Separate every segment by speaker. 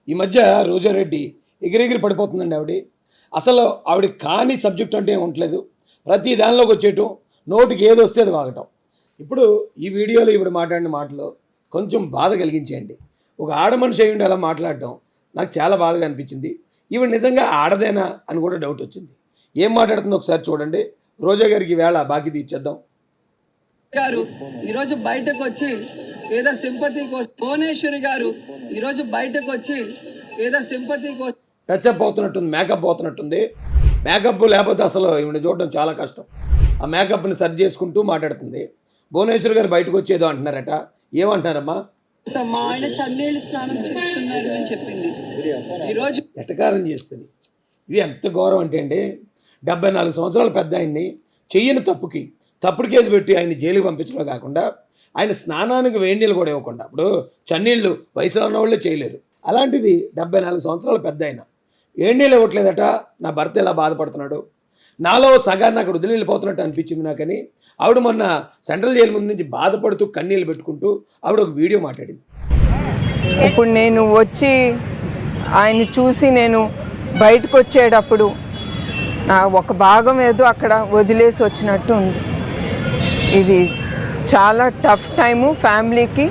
Speaker 1: ఈ మధ్య రోజారెడ్డి ఎగిరెగిరి పడిపోతుందండి ఆవిడ. అసలు ఆవిడ కాని సబ్జెక్ట్ అంటే ఉండలేదు. ప్రతి దానిలోకి వచ్చేయటం, నోటికి ఏది వస్తే అది వాగటం. ఇప్పుడు ఈ వీడియోలో ఈవిడ మాట్లాడిన మాటలు కొంచెం బాధ కలిగించేయండి. ఒక ఆడ మనిషి అయ్యుండి అలా మాట్లాడటం నాకు చాలా బాధగా అనిపించింది. ఈవిడ నిజంగా ఆడదేనా అని కూడా డౌట్ వచ్చింది. ఏం మాట్లాడుతుందో ఒకసారి చూడండి. రోజా గారికి వేళ బాకీ తీర్చేద్దాం.
Speaker 2: గారు ఈరోజు బయటకు వచ్చి ఏదో సింపతి కోసం, భువనేశ్వరి గారు ఈరోజు బయటకు వచ్చి ఏదో సింపతి కోసం
Speaker 1: టచ్అప్ అవుతున్నట్టుంది, మేకప్ అవుతున్నట్టుంది. మేకప్ లేకపోతే అసలు ఈవిడ చూడడం చాలా కష్టం. ఆ మేకప్ని సరి చేసుకుంటూ మాట్లాడుతుంది. భువనేశ్వర్ గారు బయటకు వచ్చేదో అంటున్నారట. ఏమంటున్నారమ్మా?
Speaker 2: మా ఆయన చన్నీళ్ళు స్నానం చేస్తున్నారు అని చెప్పింది. ఈరోజు
Speaker 1: ఎటకారం చేస్తుంది. ఇది ఎంత ఘోరం అంటే అండి, 74 సంవత్సరాల పెద్ద ఆయన్ని చెయ్యని తప్పుడు కేసు పెట్టి ఆయన్ని జైలుకి పంపించడం కాకుండా ఆయన స్నానానికి వేడి నీళ్ళు కూడా ఇవ్వకుండా, ఇప్పుడు చన్నీళ్ళు వయసులో ఉన్న వాళ్ళే చేయలేరు, అలాంటిది 74 సంవత్సరాల పెద్ద ఆయన వేడి నీళ్ళు ఇవ్వట్లేదట. నా భర్త ఎలా బాధపడుతున్నాడు, నాలో సగాన్ని అక్కడ వదిలి వెళ్ళిపోతున్నట్టు అనిపించింది నాకని ఆవిడ మొన్న సెంట్రల్ జైలు ముందు నుంచి బాధపడుతూ కన్నీళ్ళు పెట్టుకుంటూ ఆవిడ ఒక వీడియో మాట్లాడింది.
Speaker 3: ఇప్పుడు నేను వచ్చి ఆయన్ని చూసి నేను బయటకు వచ్చేటప్పుడు నా ఒక భాగం ఏదో అక్కడ వదిలేసి వచ్చినట్టు ఉంది. ఇది చాలా టఫ్ టైము ఫ్యామిలీకి.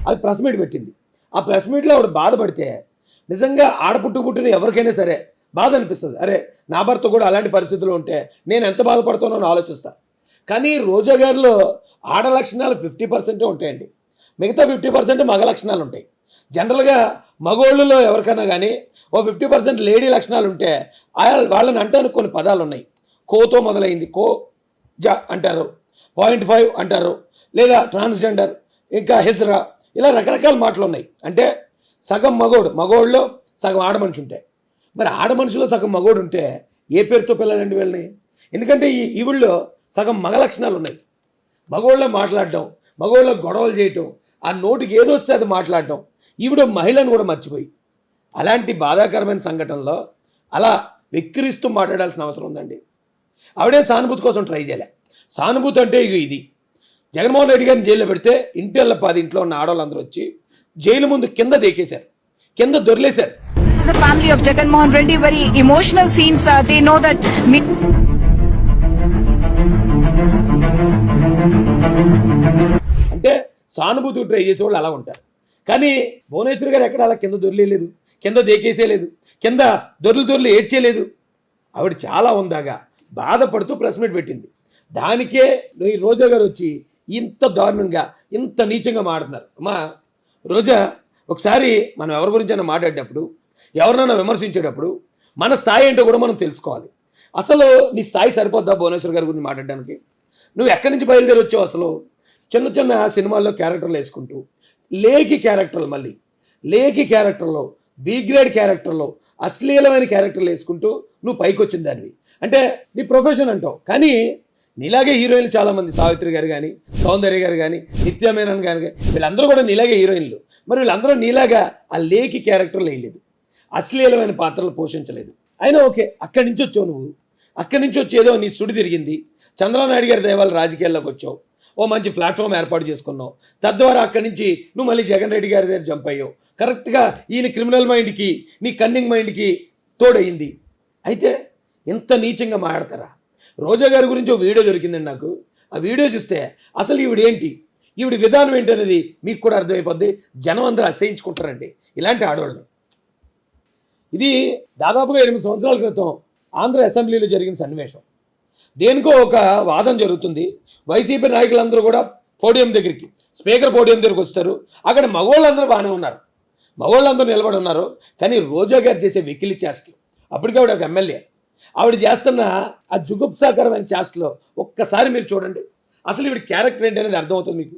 Speaker 1: అది ప్రెస్ మీట్ పెట్టింది. ఆ ప్రెస్ మీట్లో ఆవిడ బాధపడితే నిజంగా ఆడపుట్టున ఎవరికైనా సరే బాధ అనిపిస్తుంది. అరే, నా భర్త కూడా అలాంటి పరిస్థితుల్లో ఉంటే నేను ఎంత బాధపడుతానో ఆలోచిస్తా. కానీ రోజా గారిలో ఆడ లక్షణాలు 50% ఉంటాయండి, మిగతా 50% మగ లక్షణాలు ఉంటాయి. జనరల్గా మగోళ్ళలో ఎవరికైనా కానీ ఓ 50% లేడీ లక్షణాలు ఉంటే వాళ్ళని అంటానికి కొన్ని పదాలు ఉన్నాయి. కోతో మొదలైంది, కో జా అంటారు, 0.5 అంటారు, లేదా ట్రాన్స్జెండర్, ఇంకా హెసరా, ఇలా రకరకాల మాటలు ఉన్నాయి. అంటే సగం మగోళ్ళలో సగం ఆడ మనిషి ఉంటాయి. మరి ఆడ మనిషిలో సగం మగోడు ఉంటే ఏ పేరుతో పిల్లలండి వీళ్ళని? ఎందుకంటే ఈవిళ్ళలో సగం మగ లక్షణాలు ఉన్నాయి. మగోళ్ళ మాట్లాడటం, మగోళ్ళ గొడవలు చేయటం, ఆ నోటికి ఏదో వస్తే అది మాట్లాడటం, ఈవిడ మహిళను కూడా మర్చిపోయి అలాంటి బాధాకరమైన సంఘటనలో అలా వెక్కిరిస్తూ మాట్లాడాల్సిన అవసరం ఉందండి. ఆవిడే సానుభూతి కోసం ట్రై చేయలే. సానుభూతి అంటే ఇది జగన్మోహన్ రెడ్డి గారిని జైల్లో పెడితే ఇంటిళ్ళ 10 ఇంట్లో ఉన్న ఆడవాళ్ళందరూ వచ్చి జైలు ముందు కింద దేకేశారు, కింద దొరిలేశారు.
Speaker 4: This is the family of Jagan Mohan Reddy. Very emotional scenes. They know that.
Speaker 1: అంటే సానుభూతి ట్రై చేసేవాళ్ళు అలా ఉంటారు. కానీ భువనేశ్వర్ గారు ఎక్కడ అలా కింద దొరిలేదు, కింద దేకేసేయలేదు, కింద దొర్లు ఏడ్చేయలేదు. ఆవిడ చాలా ఉందాగా బాధపడుతూ ప్రెస్ మీట్ పెట్టింది. దానికే ఈ రోజా గారు వచ్చి ఇంత దారుణంగా ఇంత నీచంగా మాట్లాడుతున్నారు. అమ్మా రోజా, ఒకసారి మనం ఎవరి గురించైనా మాట్లాడేటప్పుడు, ఎవరినైనా విమర్శించేటప్పుడు మన స్థాయి ఏంటో కూడా మనం తెలుసుకోవాలి. అసలు నీ స్థాయి సరిపోద్దా భువనేశ్వర్ గారి గురించి మాట్లాడడానికి? నువ్వు ఎక్కడి నుంచి బయలుదేరి వచ్చావు? అసలు చిన్న చిన్న సినిమాల్లో క్యారెక్టర్లు వేసుకుంటూ లేఖి క్యారెక్టర్లో బి గ్రేడ్ క్యారెక్టర్లో అశ్లీలమైన క్యారెక్టర్లు వేసుకుంటూ నువ్వు పైకి వచ్చిన దానివి. అంటే నీ ప్రొఫెషన్ అంటావు. కానీ నీలాగే హీరోయిన్లు చాలామంది, సావిత్రి గారు కానీ, సౌందర్య గారు కానీ, నిత్య మేనన్ గారు కానీ, వీళ్ళందరూ కూడా నీలాగే హీరోయిన్లు. మరి వీళ్ళందరూ నీలాగా ఆ లేఖి క్యారెక్టర్లు వేయలేదు, అశ్లీలమైన పాత్రలు పోషించలేదు. అయినా ఓకే, అక్కడి నుంచి వచ్చావు నువ్వు. అక్కడి నుంచి వచ్చేదో నీ సుడి తిరిగింది. చంద్రబాబు నాయుడు గారి దయవల్ల రాజకీయాల్లోకి వచ్చావు, ఓ మంచి ప్లాట్ఫామ్ ఏర్పాటు చేసుకున్నావు. తద్వారా అక్కడి నుంచి నువ్వు మళ్ళీ జగన్ రెడ్డి గారి దగ్గర జంప్ అయ్యావు. కరెక్ట్గా ఈయన క్రిమినల్ మైండ్కి, నీ కన్నింగ్ మైండ్కి తోడయింది. అయితే ఇంత నీచంగా మాట్లాడతారా? రోజా గారి గురించి ఒక వీడియో దొరికిందండి నాకు. ఆ వీడియో చూస్తే అసలు ఈవిడ విధానం ఏంటి అనేది మీకు కూడా అర్థమైపోద్ది. జనం అందరూ అసహించుకుంటారండి ఇలాంటి ఆడవాళ్ళని. ఇది దాదాపుగా 8 సంవత్సరాల క్రితం ఆంధ్ర అసెంబ్లీలో జరిగిన సన్నివేశం. దేనికో ఒక వాదన జరుగుతుంది. వైసీపీ నాయకులందరూ కూడా పోడియం దగ్గరికి, స్పీకర్ పోడియం దగ్గరికి వస్తారు. అక్కడ మగవాళ్ళందరూ బాగానే ఉన్నారు, మగవాళ్ళందరూ నిలబడి ఉన్నారు. కానీ రోజా గారు చేసే వెకిలి చేష్టలు, అప్పటికే ఆవిడ ఒక ఎమ్మెల్యే, ఆవిడ చేస్తున్న ఆ జుగుప్సాకరమైన చేష్టలో ఒక్కసారి మీరు చూడండి. అసలు ఈవిడ క్యారెక్టర్ ఏంటి అనేది అర్థమవుతుంది మీకు.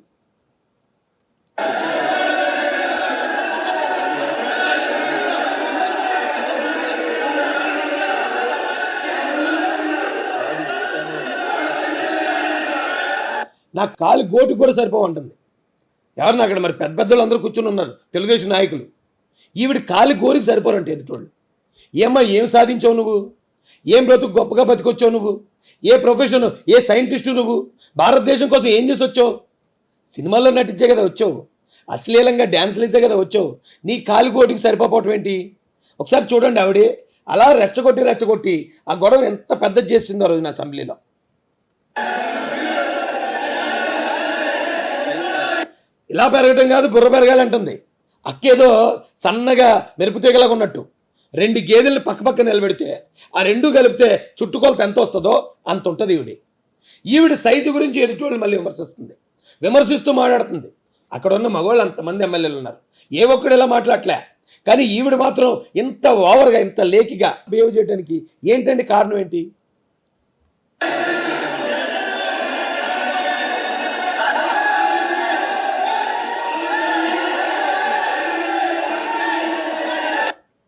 Speaker 1: నా కాలు గోటు కూడా సరిపోవంటుంది. ఎవరన్నా అక్కడ మరి పెద్దలు అందరూ కూర్చుని ఉన్నారు, తెలుగుదేశం నాయకులు. ఈవిడ కాలి గోరికి సరిపోరంటే ఎదుటోళ్ళు. ఏం సాధించావు నువ్వు? ఏం బ్రతుకు గొప్పగా బతికొచ్చావు నువ్వు? ఏ ప్రొఫెషన్, ఏ సైంటిస్టు నువ్వు? భారతదేశం కోసం ఏం చేసి వచ్చావు? సినిమాల్లో నటించే కదా వచ్చావు. అశ్లీలంగా డ్యాన్సులు వేసే కదా వచ్చావు, నీ కాలిగోటికి సరిపోవటం ఏంటి? ఒకసారి చూడండి, ఆవిడే అలా రెచ్చగొట్టి ఆ గొడవను ఎంత పెద్దది చేసిందో ఆ రోజున అసెంబ్లీలో. ఇలా పెరగటం కాదు, బుర్ర పెరగాలంటుంది. అక్కేదో సన్నగా మెరుపుతీగలాగా ఉన్నట్టు 2 గేదెలను పక్కపక్క నిలబెడితే ఆ 2 కలిపితే చుట్టుకొలత ఎంత వస్తుందో అంత ఉంటుంది ఈవిడ సైజు గురించి ఎదుటి మళ్ళీ విమర్శిస్తూ మాట్లాడుతుంది. అక్కడ ఉన్న మగవాళ్ళు అంతమంది ఎమ్మెల్యేలు ఉన్నారు, ఏ ఒక్కడు ఇలా మాట్లాడలే. కానీ ఈవిడ మాత్రం ఇంత ఓవర్గా, ఇంత లేకిగా బిహేవ్ చేయడానికి ఏంటండి కారణం ఏంటి?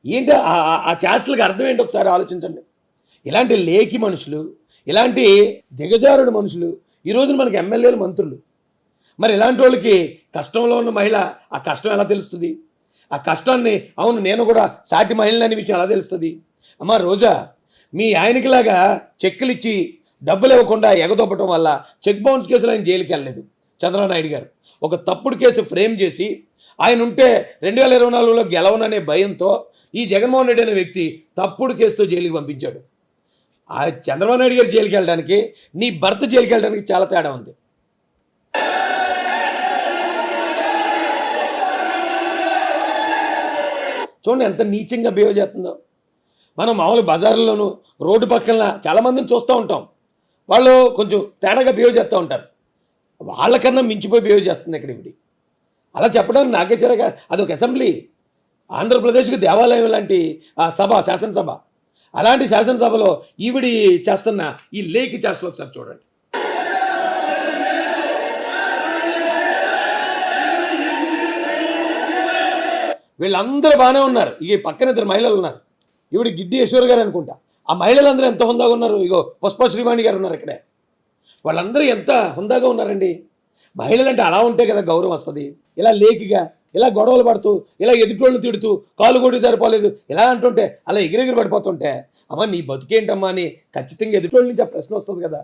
Speaker 1: ఏంటి ఆ చేష్టలకు అర్థం ఏంటి ఒకసారి ఆలోచించండి. ఇలాంటి లేకి మనుషులు, ఇలాంటి దిగజారుడు మనుషులు ఈ రోజున మనకి ఎమ్మెల్యేలు, మంత్రులు. మరి ఇలాంటి వాళ్ళకి కష్టంలో ఉన్న మహిళ ఆ కష్టం ఎలా తెలుస్తుంది? ఆ కష్టాన్ని అవును నేను కూడా సాటి మహిళని విషయం ఎలా తెలుస్తుంది? అమ్మ రోజా, మీ ఆయనకిలాగా చెక్కులు ఇచ్చి డబ్బులు ఇవ్వకుండా ఎగదొప్పటం వల్ల చెక్ బౌన్స్ కేసులో ఆయన జైలుకి వెళ్ళలేదు చంద్రబాబు నాయుడు గారు. ఒక తప్పుడు కేసు ఫ్రేమ్ చేసి ఆయన ఉంటే 2024లో గెలవననే భయంతో ఈ జగన్మోహన్ రెడ్డి అనే వ్యక్తి తప్పుడు కేసుతో జైలుకి పంపించాడు. ఆ చంద్రబాబు నాయుడు గారు జైలుకి వెళ్ళడానికి, నీ భర్త జైలుకి వెళ్ళడానికి చాలా తేడా ఉంది. చూడండి ఎంత నీచంగా బిహేవ్ చేస్తుందో. మనం మామూలు బజార్లోనూ రోడ్డు పక్కన చాలామందిని చూస్తూ ఉంటాం, వాళ్ళు కొంచెం తేడాగా బిహేవ్ చేస్తూ ఉంటారు. వాళ్ళకన్నా మించిపోయి బిహేవ్ చేస్తుంది ఇక్కడ ఇవిడి. అలా చెప్పడానికి నాకే చిరగా, అదొక అసెంబ్లీ, ఆంధ్రప్రదేశ్కి దేవాలయం లాంటి శాసనసభ. అలాంటి శాసనసభలో ఈవిడి చేస్తున్న ఈ లేఖి చేష్టలు ఒకసారి చూడండి. వీళ్ళందరూ బాగానే ఉన్నారు, ఈ పక్కన 2 మహిళలు ఉన్నారు, ఈవిడ గిడ్డి యశ్వర్ గారు అనుకుంటా. ఆ మహిళలందరూ ఎంత హుందాగా ఉన్నారు, ఇగో పుష్ప శ్రీవాణి గారు ఉన్నారు ఇక్కడే. వాళ్ళందరూ ఎంత హుందాగా ఉన్నారండి. మహిళలు అంటే అలా ఉంటే కదా గౌరవం వస్తుంది. ఇలా లేకిగా, ఇలా గొడవలు పడుతూ, ఇలా ఎదుటోళ్ళని తిడుతూ, కాలు కొట్టి సరిపోలేదు ఇలా అంటుంటే, అలా ఎగిరెగిరి పడిపోతుంటే, అమ్మ నీ బతికేంటమ్మా అని ఖచ్చితంగా ఎదుటోళ్ళ నుంచి ఆ ప్రశ్న వస్తుంది కదా.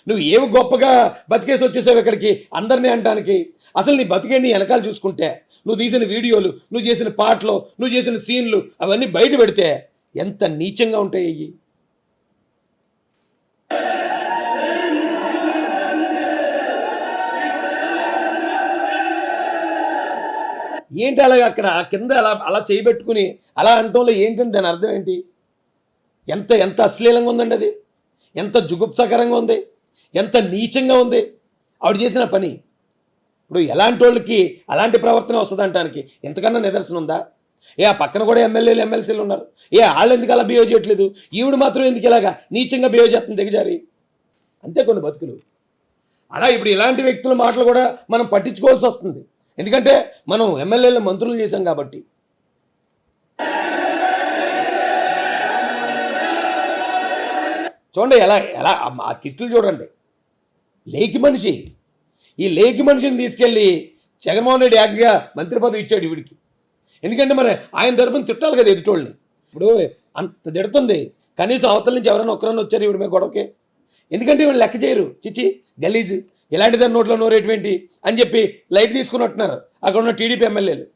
Speaker 1: నువ్వు ఏమి గొప్పగా బతికేసి వచ్చేసావు ఇక్కడికి అందరినీ అనడానికి? అసలు నీ బతికేంటి వెనకాల చూసుకుంటే, నువ్వు తీసిన వీడియోలు, నువ్వు చేసిన పాటలు, నువ్వు చేసిన సీన్లు అవన్నీ బయట పెడితే ఎంత నీచంగా ఉంటాయి అవి. ఏంటి అలాగ అక్కడ కింద అలా చేయబెట్టుకుని అలా అంటంలో ఏంటంటే దాని అర్థం ఏంటి? ఎంత ఎంత అశ్లీలంగా ఉందండి అది, ఎంత జుగుప్సకరంగా ఉంది, ఎంత నీచంగా ఉంది ఆవిడ చేసిన పని. ఇప్పుడు ఎలాంటి వాళ్ళకి అలాంటి ప్రవర్తన వస్తుంది అంటానికి ఎంతకన్నా నిదర్శనం ఉందా? ఆ పక్కన కూడా ఎమ్మెల్యేలు, ఎమ్మెల్సీలు ఉన్నారు, వాళ్ళు ఎందుకు అలా బిహేవ్ చేయట్లేదు? ఈవిడ మాత్రం ఎందుకు ఇలాగా నీచంగా బిహేవ్ చేస్తుంది దిగజారి? అంతే కొన్ని బతుకులు. అలా ఇప్పుడు ఇలాంటి వ్యక్తుల మాటలు కూడా మనం పట్టించుకోవాల్సి వస్తుంది, ఎందుకంటే మనం ఎమ్మెల్యేలు, మంత్రులు చేశాం కాబట్టి. చూడండి ఎలా ఎలా ఆ తిట్లు చూడండి. లేకి మనిషి, ఈ లేకి మనిషిని తీసుకెళ్ళి జగన్మోహన్ రెడ్డి ఏకంగా మంత్రి పదవి ఇచ్చాడు ఈవిడికి. ఎందుకంటే మరి ఆయన తరపున తిట్టాలి కదా ఎదుటోళ్ళని. ఇప్పుడు అంత తిడుతుంది, కనీసం అవతల నుంచి ఎవరైనా ఒక్కరన్నా వచ్చారు ఈవిడ మీద గొడవకే? ఎందుకంటే వీళ్ళు లెక్క చేయరు, చిచి గలీజు ఇలాంటి దాని నోట్లో నోరేటువంటి అని చెప్పి లైట్ తీసుకున్నట్టున్నారు అక్కడ ఉన్న టీడీపీ ఎమ్మెల్యేలు.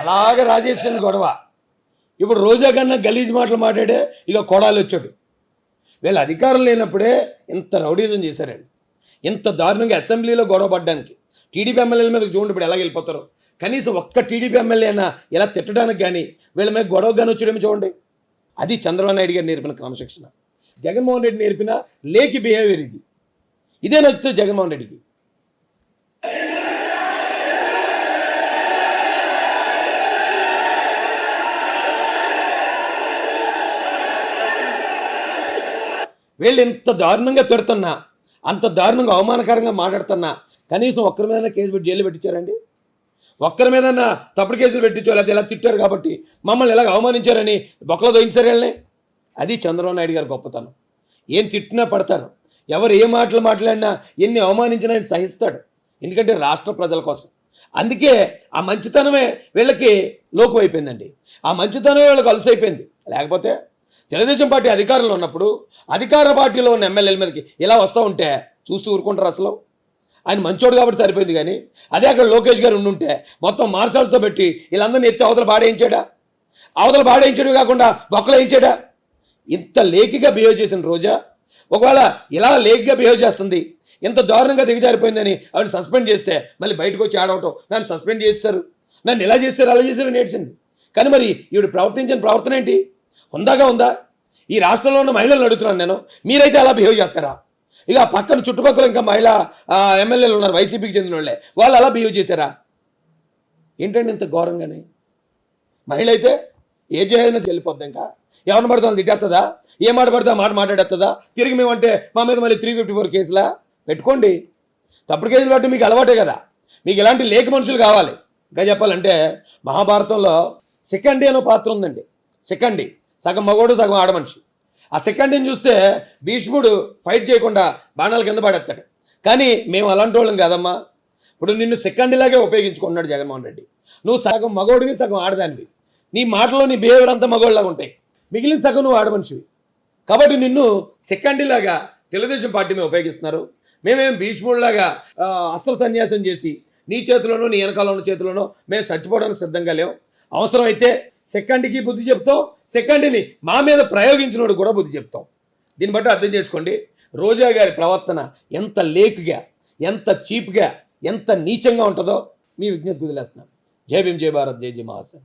Speaker 1: అలాగే రాజేశ్వరి గొడవ. ఇప్పుడు రోజా కన్నా గలీజ్ మాటలు మాట్లాడే ఇక కొడాలి వచ్చాడు. వీళ్ళ అధికారం లేనప్పుడే ఇంత రౌడీజం చేశారండి, ఇంత దారుణంగా అసెంబ్లీలో గొడవ పడ్డానికి. టీడీపీ ఎమ్మెల్యేల మీద చూడండి ఇప్పుడు ఎలా వెళ్ళిపోతారు. కనీసం ఒక్క టీడీపీ ఎమ్మెల్యే అయినా ఇలా తిట్టడానికి కానీ వీళ్ళ మీద గొడవ కానీ వచ్చేయడం చూడండి. అది చంద్రబాబు నాయుడు గారు నేర్పిన క్రమశిక్షణ, జగన్మోహన్ రెడ్డి నేర్పిన లేకి బిహేవియర్ ఇది. ఇదే నచ్చుతుంది జగన్మోహన్ రెడ్డికి. వీళ్ళు ఇంత దారుణంగా తిడుతున్నా అంత దారుణంగా అవమానకరంగా మాట్లాడుతున్నా కనీసం ఒక్కరి మీద కేసు పెట్టి జైలు పెట్టించారండి? ఒక్కరి మీద తప్పుడు కేసులు పెట్టించో లేకపోతే ఇలా తిట్టారు కాబట్టి మమ్మల్ని ఇలాగ అవమానించారని బొక్కలో దోయించారు వెళ్ళని? అది చంద్రబాబు నాయుడు గారి గొప్పతనం. ఏం తిట్టినా పడతారు, ఎవరు ఏ మాటలు మాట్లాడినా ఎన్ని అవమానించినా ఆయన సహిస్తాడు. ఎందుకంటే రాష్ట్ర ప్రజల కోసం. అందుకే ఆ మంచితనమే వీళ్ళకి లోకు అయిపోయిందండి. ఆ మంచితనమే వీళ్ళకి అలసైపోయింది. లేకపోతే తెలుగుదేశం పార్టీ అధికారంలో ఉన్నప్పుడు అధికార పార్టీలో ఉన్న ఎమ్మెల్యేల మీదకి ఇలా వస్తూ ఉంటే చూస్తూ ఊరుకుంటారు అసలు? ఆయన మంచోడు కాబట్టి సరిపోయింది. కానీ అదే అక్కడ లోకేష్ గారు ఉండుంటే మొత్తం మార్షల్స్తో పెట్టి వీళ్ళందరినీ ఎత్తి అవతల బాడేయించాడా? అవతల బాడేయించడం కాకుండా బొక్కలు వేయించాడా? ఇంత లేకిగా బిహేవ్ చేసిన రోజా ఒకవేళ ఇలా లేకిగా బిహేవ్ చేస్తుంది, ఇంత దారుణంగా దిగజారిపోయిందని ఆవిడ సస్పెండ్ చేస్తే మళ్ళీ బయటకు వచ్చి ఆడవటం, నన్ను సస్పెండ్ చేస్తారు, నన్ను ఇలా చేస్తారు అలా చేశారు నేర్చింది. కానీ మరి ఈవిడ ప్రవర్తించిన ప్రవర్తన ఏంటి? హుందాగా ఉందా? ఈ రాష్ట్రంలో ఉన్న మహిళలను అడుగుతున్నాను నేను, మీరైతే అలా బిహేవ్ చేస్తారా? ఇక పక్కన చుట్టుపక్కల ఇంకా మహిళా ఎమ్మెల్యేలు ఉన్నారు వైసీపీకి చెందిన వాళ్ళే, వాళ్ళు అలా బిహేవ్ చేశారా? ఏంటండి ఇంత ఘోరంగానే? మహిళ అయితే ఏ చేయైనా వెళ్ళిపోద్ది, ఇంకా ఎవరిని పడితే వాళ్ళు తిట్టేస్తుందా? ఏ మాట పడితే ఆ మాట మాట్లాడేస్తుందా? తిరిగి మేమంటే మా మీద మళ్ళీ 354 కేసులా పెట్టుకోండి. తప్పుడు కేసులు పట్టి మీకు అలవాటే కదా. మీకు ఇలాంటి లేఖ మనుషులు కావాలి. ఇంకా చెప్పాలంటే మహాభారతంలో శిఖండి అనే పాత్ర ఉందండి. శిఖండి సగం మగోడు సగం ఆడమనిషి. ఆ శిఖండిని చూస్తే భీష్ముడు ఫైట్ చేయకుండా బాణాల కింద పడేస్తాడు. కానీ మేము అలాంటి వాళ్ళం కాదమ్మా. ఇప్పుడు నిన్ను శిఖండిలాగే ఉపయోగించుకున్నాడు జగన్మోహన్ రెడ్డి. నువ్వు సగం మగోడివి సగం ఆడదానివి. నీ మాటలో నీ బిహేవియర్ అంతా మగోళ్ళలాగా ఉంటాయి, మిగిలిన సగం నువ్వు ఆడమనిషివి. కాబట్టి నిన్ను శిఖండిలాగా తెలుగుదేశం పార్టీ మీద ఉపయోగిస్తున్నారు. మేమేం భీష్ముడిలాగా అస్త్ర సన్యాసం చేసి నీ చేతిలోనో నీ వెనకాల ఉన్న చేతిలోనో మేము చచ్చిపోవడానికి సిద్ధంగా లేవు. అవసరమైతే సెకండ్కి బుద్ధి చెప్తాం, సెకండ్ని మా మీద ప్రయోగించినోడు కూడా బుద్ధి చెప్తాం. దీన్ని బట్టి అర్థం చేసుకోండి రోజా గారి ప్రవర్తన ఎంత లేకుగా, ఎంత చీప్గా, ఎంత నీచంగా ఉంటుందో మీ విజ్ఞప్తి వదిలేస్తున్నాను. జై భీమ్, జై భారత్, జై జై మహాసన్.